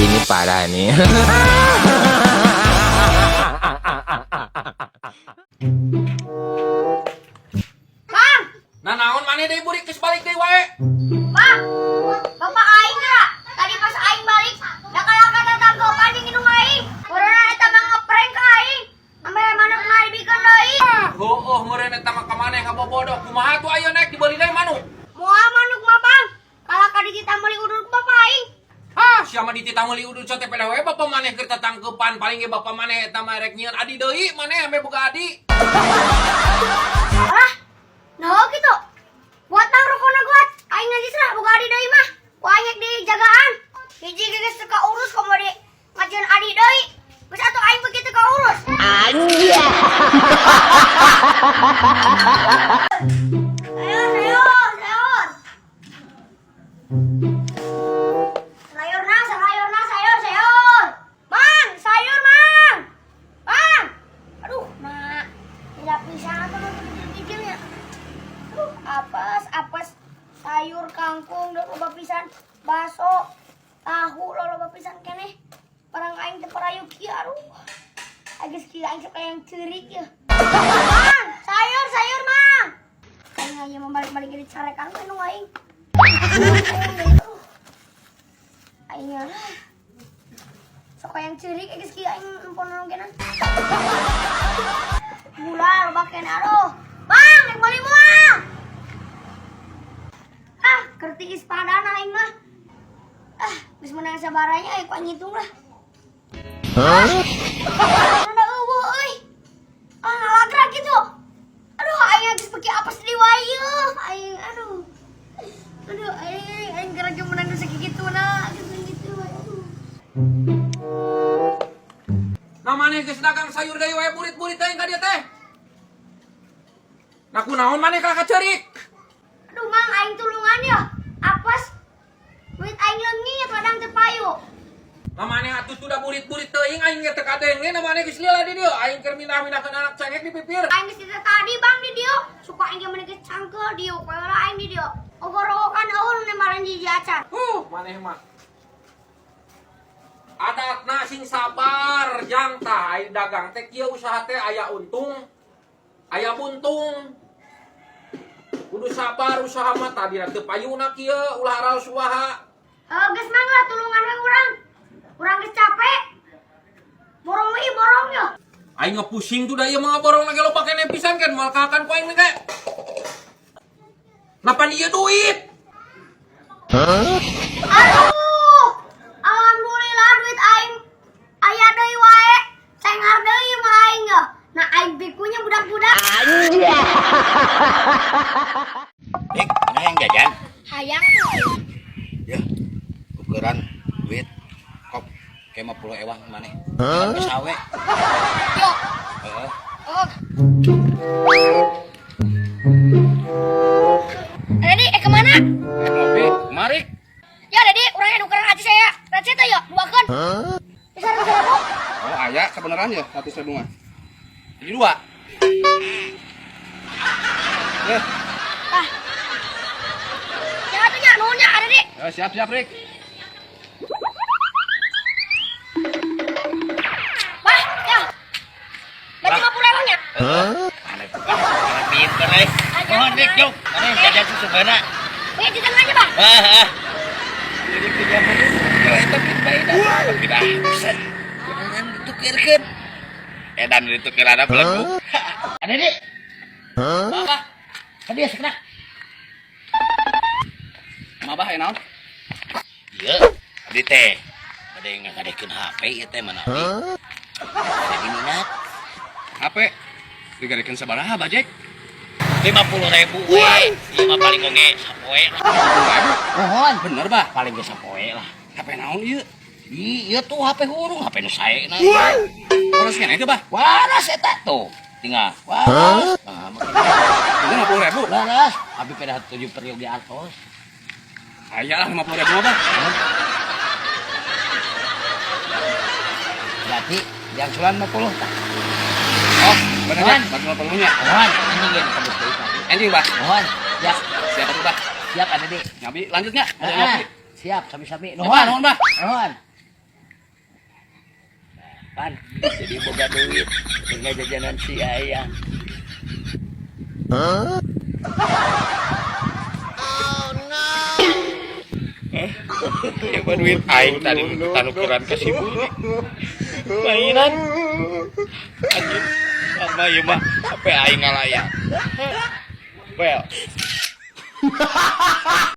ini parah nih. Bang! Nah naon maneh deui burik geus balik deui wae. Bang! Bapak aing geura. Tadi pas aing balik, da kalahkan tanggopan jeung indung aing. Corona eta mah ngeprank ka aing. Sampai manuk na dibikeun deui. Heueuh meureun eta mah ka maneh kabobodoh. Kumaha tuh aya naik dibeli deui manuk? Moal manuk mah, Bang. Kalahkan dititah meuli udud bapak aing. Ah, siapa dititah meuli udud sote pada wae bapak maneh keur tatangkeupan paling ge bapak maneh eta mah rek nyieun adi deui maneh ame boga adi. Alah, nah gitu. Buat nang rokona buat. Aing geus lah boga adi deui mah. Ku aing di jagaan. Hiji geus teu urus komo di ngajeun adi deui. Geus atuh aing begitu ka urus. Anjir. Sayur. Sayur. Mang, sayur, Mang. Bang. Aduh, nah. Tidak bisa atau kecil-kecilnya. Aduh, apes. Sayur, kangkung, dan loba pisan. Baso, tahu, loba pisan keneh. Parang aing teu parayuk kieu, aduh. Ageus kieu aing sok yang ceurik ya. Mang, sayur, Mang. Aing aya membalik-balik di carekan we nu aing. Aing sok yang ceurik geus kieu aing empon nongkenan. Gula loba keneh aduh. Bang, yang beli moal. Ah, keur tiis padana aing mah. Ah, geus meunang sabaranya aing ku ngitung lah. Hah? Mana eueuh euy. Ah, ngalagra gitu. Aduh, aing geus pake apes di wayeuh. Aing aduh, aing gara-gara menang sakigituna, gitu. Aduh. Nah maneh geus dagang sayur deui wae burit-burit teh ka dieu teh. Nah kunaon maneh ka ceurik? Aduh, Mang, aing tulungan ya. Apes. Duit aing leungit ladang teu payu. Nah maneh atuh sudah burit-burit teuing aing ge teu kadenge nah maneh geus lila di dieu. Aing keur mindah-mindahkeun anak cengek di pipir. Aing geus diteh tadi, Bang, di dieu. Suka aing ge meunang geus cangkel dieu. Kumaha aing di dieu. Ogor-ogokan eueuh nu nemaran hiji acan. Maneh mah. Adatna sing sabar, jang tah aing dagang teh kieu usaha teh aya untung, aya buntung. Kudu sabar usaha mah tadi teu payuna kieu ulah raos usaha. Geus mangga tulungan we urang. Urang geus capek. Borong ya. Aing ngepusing tuh da ieu mah borong lagi loba keneh pisan kan moal kaakan ku aing ge. Napa ieu duit? Aduh. Alhamdulillah duit aing aya deui wae. Cengar deui mah aing ya. Nah aing bikunya budak-budak. Anjir. Dik, mana yang jajan? Hayang. Ya, ukuran duit kop kayak 50 ewang mana? Sawe. Yo. Heeh. Oh. Dedi, kemana? Ngopi, mari. Ya, Dedi, urangnya nukeran aja saya. Recet ayo, duakeun. Bisa ribu. Oh, aya kebenaran ya 100.000 mah. Jadi 2. Ya, Tah. Jangan tuh nya, nuhunnya ada di. ya siap Rik. Wah, ya. Berarti 50 ewangnya. Aneh. Pinter euy. Mohon Rik, yuk. Mana jajan susu beuna? Wih, di tengahnya, Bang. Jadi pinjam dulu. Ya, itu baik dah. Tidak bisa. Jangan ditukirkeun. Dan ditukir ada belenggu. Ada Dik. Apa? Tadi ya sekena. Mabah ya naon? Iya, abdi teh. Ada yang ngagadekeun HP ieu teh mana abdi? Ada minat. HP digadekeun sabaraha bajek? 50.000 we. Ieu mah paling oge sapoe. 50.000? Mohon, bener bah, paling ge sapoe lah. HP naon ieu? Ieu tuh HP hurung, HP nu saena. Waras kene itu bah. Waras eta tuh. Tinggal. Waras. Nah, makin 50.000. Waras. Abi pada 7 periode di atas. Ayalah 50.000 bah. Berarti yang sulan 50 tak. Oh, benar. Bagi 50-nya. Mohon, anjing ge disebut deui tadi. Anjing bah. Mohon. Ya, siap atuh bah. Siap ada di. Ngabi lanjut nya? Ada ngopi. Siap, sami-sami. Nuhun, nuhun bah. Nuhun. Pan, jadi boga duit, tinggal jajanan si ayah. Ya duit aing tadi tanukeran ke si Budi. Mainan. Anjir. Sama ieu mah sampai aing ngalayan. Well.